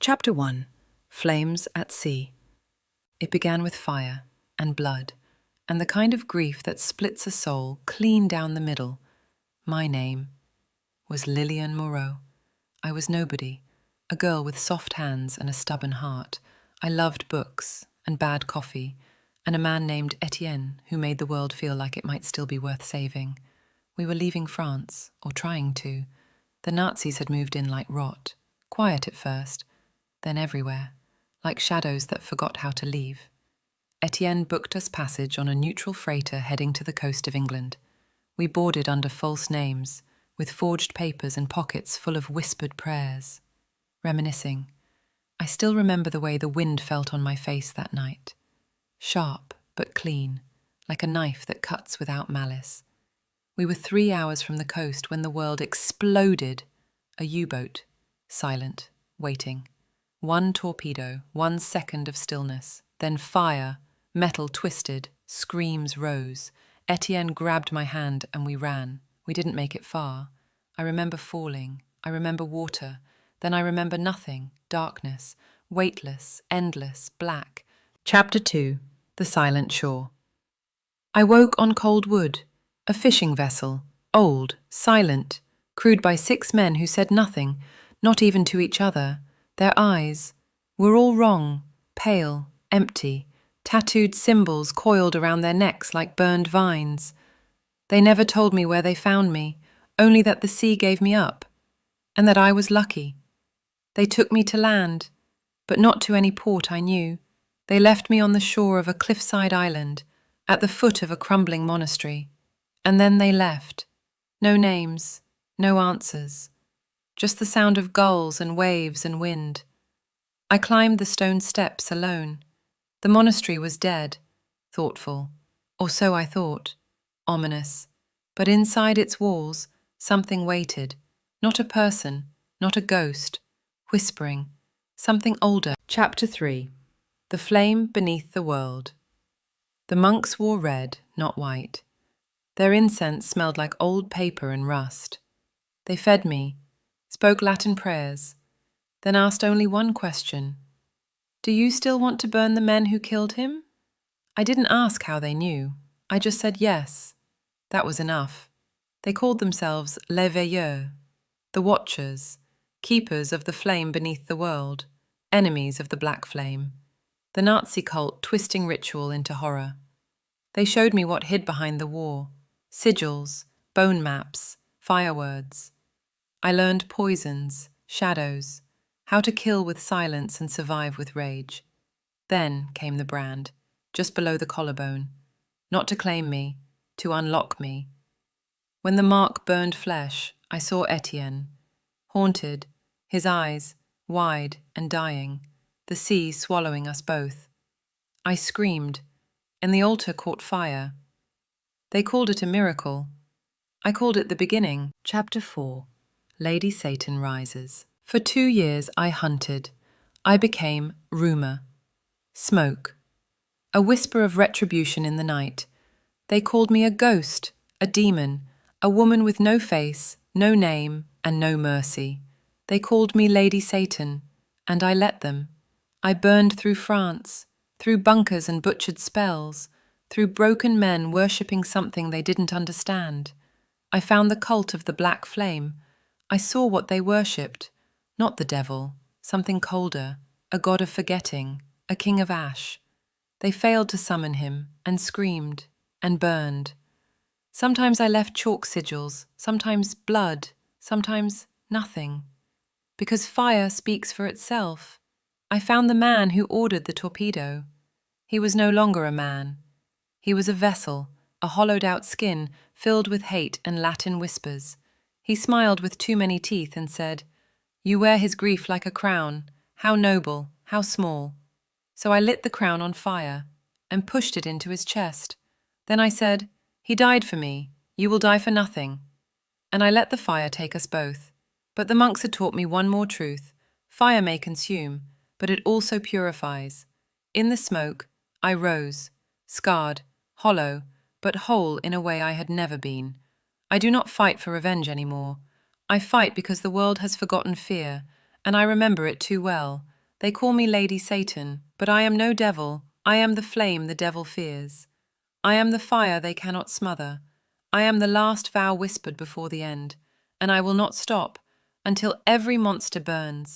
Chapter 1. Flames at Sea. It began with fire and blood, and the kind of grief that splits a soul clean down the middle. My name was Lillian Moreau. I was nobody, a girl with soft hands and a stubborn heart. I loved books and bad coffee, and a man named Etienne who made the world feel like it might still be worth saving. We were leaving France, or trying to. The Nazis had moved in like rot, quiet at first, then everywhere, like shadows that forgot how to leave. Etienne booked us passage on a neutral freighter heading to the coast of England. We boarded under false names, with forged papers and pockets full of whispered prayers. Reminiscing, I still remember the way the wind felt on my face that night. Sharp but clean, like a knife that cuts without malice. We were 3 hours from the coast when the world exploded. A U-boat, silent, waiting. 1 torpedo, 1 second of stillness, then fire, metal twisted, screams rose. Etienne grabbed my hand and we ran. We didn't make it far. I remember falling. I remember water. Then I remember nothing, darkness, weightless, endless, black. Chapter 2. The Silent Shore. I woke on cold wood, a fishing vessel, old, silent, crewed by 6 men who said nothing, not even to each other. Their eyes were all wrong, pale, empty, tattooed symbols coiled around their necks like burned vines. They never told me where they found me, only that the sea gave me up, and that I was lucky. They took me to land, but not to any port I knew. They left me on the shore of a cliffside island, at the foot of a crumbling monastery. And then they left. No names, no answers. Just the sound of gulls and waves and wind. I climbed the stone steps alone. The monastery was dead, thoughtful, or so I thought, ominous. But inside its walls, something waited. Not a person, not a ghost, whispering, something older. Chapter 3. The Flame Beneath the World. The monks wore red, not white. Their incense smelled like old paper and rust. They fed me, spoke Latin prayers, then asked only one question. Do you still want to burn the men who killed him? I didn't ask how they knew. I just said yes. That was enough. They called themselves les veilleurs, the watchers, keepers of the flame beneath the world, enemies of the black flame. The Nazi cult twisting ritual into horror. They showed me what hid behind the war, sigils, bone maps, firewords. I learned poisons, shadows, how to kill with silence and survive with rage. Then came the brand, just below the collarbone, not to claim me, to unlock me. When the mark burned flesh, I saw Etienne, haunted, his eyes wide and dying, the sea swallowing us both. I screamed, and the altar caught fire. They called it a miracle. I called it the beginning. Chapter 4. Lady Satan Rises. For 2 years I hunted. I became rumor. Smoke. A whisper of retribution in the night. They called me a ghost, a demon, a woman with no face, no name, and no mercy. They called me Lady Satan, and I let them. I burned through France, through bunkers and butchered spells, through broken men worshipping something they didn't understand. I found the cult of the black flame. I saw what they worshipped, not the devil, something colder, a god of forgetting, a king of ash. They failed to summon him, and screamed, and burned. Sometimes I left chalk sigils, sometimes blood, sometimes nothing. Because fire speaks for itself. I found the man who ordered the torpedo. He was no longer a man. He was a vessel, a hollowed-out skin filled with hate and Latin whispers. He smiled with too many teeth and said, "You wear his grief like a crown. How noble, how small." So I lit the crown on fire and pushed it into his chest. Then I said, "He died for me. You will die for nothing." And I let the fire take us both. But the monks had taught me one more truth. Fire may consume, but it also purifies. In the smoke, I rose, scarred, hollow, but whole in a way I had never been. I do not fight for revenge anymore. I fight because the world has forgotten fear, and I remember it too well. They call me Lady Satan, but I am no devil. I am the flame the devil fears. I am the fire they cannot smother. I am the last vow whispered before the end, and I will not stop until every monster burns.